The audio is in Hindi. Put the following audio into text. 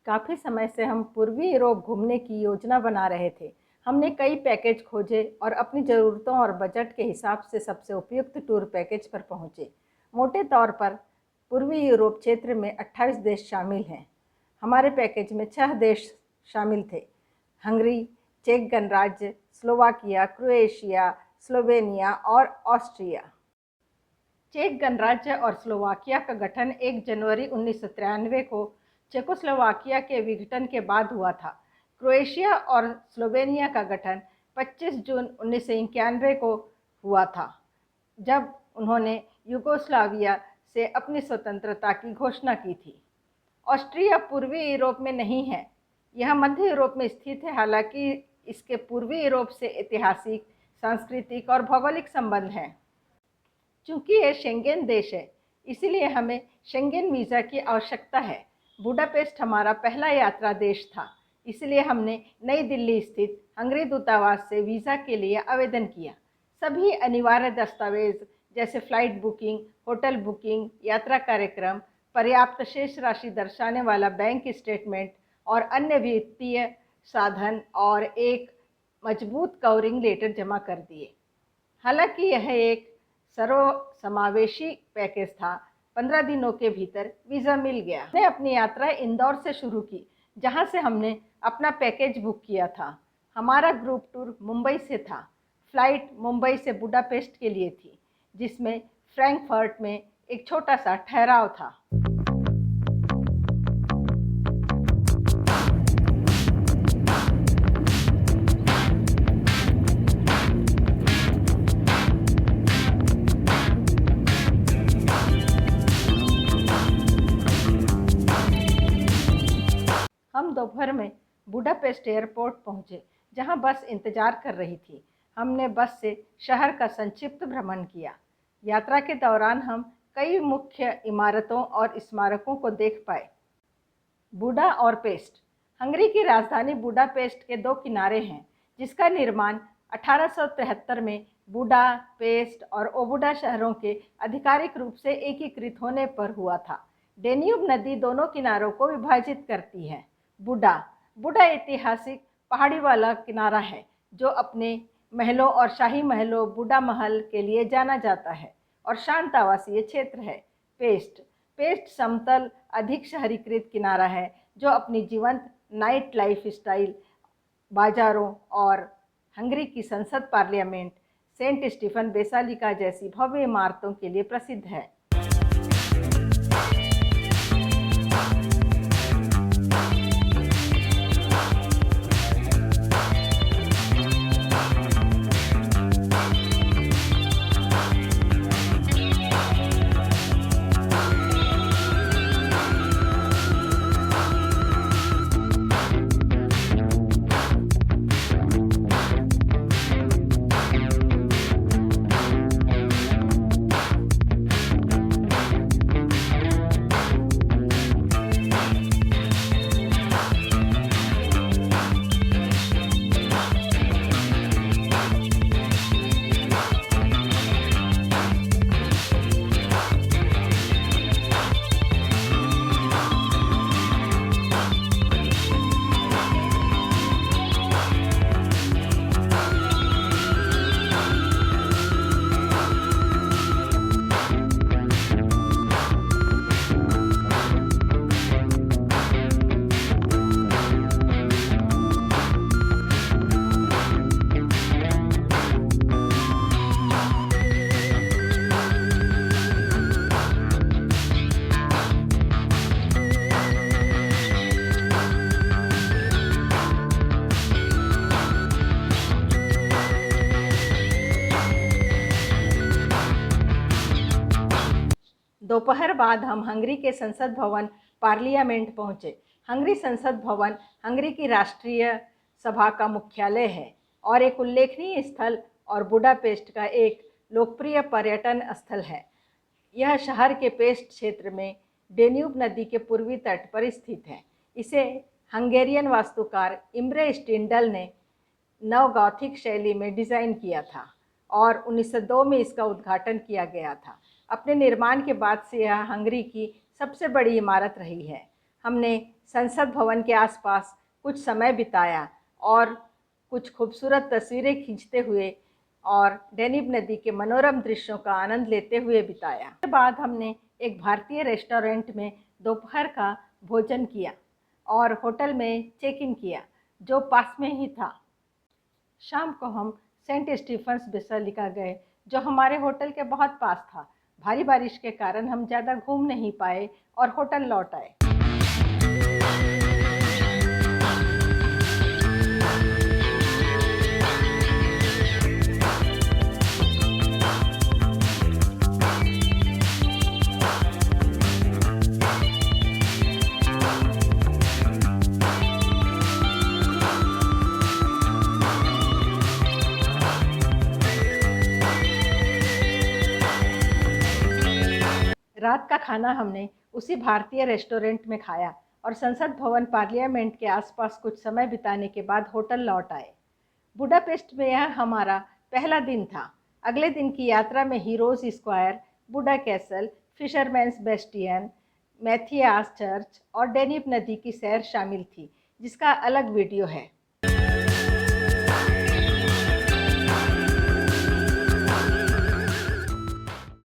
काफ़ी समय से हम पूर्वी यूरोप घूमने की योजना बना रहे थे। हमने कई पैकेज खोजे और अपनी ज़रूरतों और बजट के हिसाब से सबसे उपयुक्त टूर पैकेज पर पहुँचे। मोटे तौर पर पूर्वी यूरोप क्षेत्र में 28 देश शामिल हैं। हमारे पैकेज में 6 देश शामिल थे: हंगरी, चेक गणराज्य, स्लोवाकिया, क्रोएशिया, स्लोवेनिया और ऑस्ट्रिया। चेक गणराज्य और स्लोवाकिया का गठन 1 जनवरी 1993 को चेकोस्लोवाकिया के विघटन के बाद हुआ था। क्रोएशिया और स्लोवेनिया का गठन 25 जून 1991 को हुआ था, जब उन्होंने यूगोस्लाविया से अपनी स्वतंत्रता की घोषणा की थी। ऑस्ट्रिया पूर्वी यूरोप में नहीं है, यह मध्य यूरोप में स्थित है। हालांकि इसके पूर्वी यूरोप से ऐतिहासिक, सांस्कृतिक और भौगोलिक संबंध हैं। चूँकि यह शेंगेन देश है, इसलिए हमें शेंगेन वीज़ा की आवश्यकता है। बुडापेस्ट हमारा पहला यात्रा देश था, इसलिए हमने नई दिल्ली स्थित हंगरी दूतावास से वीज़ा के लिए आवेदन किया। सभी अनिवार्य दस्तावेज जैसे फ़्लाइट बुकिंग, होटल बुकिंग, यात्रा कार्यक्रम, पर्याप्त शेष राशि दर्शाने वाला बैंक स्टेटमेंट और अन्य वित्तीय साधन और एक मजबूत कवरिंग लेटर जमा कर दिए। हालांकि यह एक सर्वसमावेशी पैकेज था। 15 दिनों के भीतर वीज़ा मिल गया। हमने अपनी यात्रा इंदौर से शुरू की, जहां से हमने अपना पैकेज बुक किया था। हमारा ग्रुप टूर मुंबई से था। फ़्लाइट मुंबई से बुडापेस्ट के लिए थी, जिसमें फ्रैंकफर्ट में एक छोटा सा ठहराव था। हम दोपहर में बुडापेस्ट एयरपोर्ट पहुंचे, जहां बस इंतजार कर रही थी। हमने बस से शहर का संक्षिप्त भ्रमण किया। यात्रा के दौरान हम कई मुख्य इमारतों और स्मारकों को देख पाए। बुडा और पेस्ट। हंगरी की राजधानी बुडापेस्ट के 2 किनारे हैं, जिसका निर्माण 1873 में बुडा, पेस्ट और ओबुडा शहरों के आधिकारिक रूप से एकीकृत होने पर हुआ था। डेन्यूब नदी दोनों किनारों को विभाजित करती है। बुडा ऐतिहासिक पहाड़ी वाला किनारा है, जो अपने महलों और शाही महलों बुडा महल के लिए जाना जाता है और शांत आवासीय क्षेत्र है। पेस्ट समतल, अधिक शहरीकृत किनारा है, जो अपनी जीवंत नाइट लाइफ स्टाइल, बाजारों और हंगरी की संसद, पार्लियामेंट, सेंट स्टीफन बेसालिका जैसी भव्य इमारतों के लिए प्रसिद्ध है। दोपहर बाद हम हंगरी के संसद भवन पार्लियामेंट पहुंचे। हंगरी संसद भवन हंगरी की राष्ट्रीय सभा का मुख्यालय है और एक उल्लेखनीय स्थल और बुडापेस्ट का एक लोकप्रिय पर्यटन स्थल है। यह शहर के पेस्ट क्षेत्र में डेन्यूब नदी के पूर्वी तट पर स्थित है। इसे हंगेरियन वास्तुकार इम्रे स्टिंडल ने नवगॉथिक शैली में डिज़ाइन किया था और 1902 में इसका उद्घाटन किया गया था। अपने निर्माण के बाद से यह हंगरी की सबसे बड़ी इमारत रही है। हमने संसद भवन के आसपास कुछ समय बिताया और कुछ खूबसूरत तस्वीरें खींचते हुए और डैन्यूब नदी के मनोरम दृश्यों का आनंद लेते हुए बिताया। उसके बाद हमने एक भारतीय रेस्टोरेंट में दोपहर का भोजन किया और होटल में चेक इन किया, जो पास में ही था। शाम को हम सेंट स्टीफन्स बेसिलिका गए, जो हमारे होटल के बहुत पास था। भारी बारिश के कारण हम ज़्यादा घूम नहीं पाए और होटल लौट आए। रात का खाना हमने उसी भारतीय रेस्टोरेंट में खाया और संसद भवन पार्लियामेंट के आसपास कुछ समय बिताने के बाद होटल लौट आए। बुडापेस्ट में यह हमारा पहला दिन था। अगले दिन की यात्रा में Heroes Square, Buda Castle, Fisherman's Bastion, Matthias Church और डैन्यूब नदी की सैर शामिल थी, जिसका अलग वीडियो है।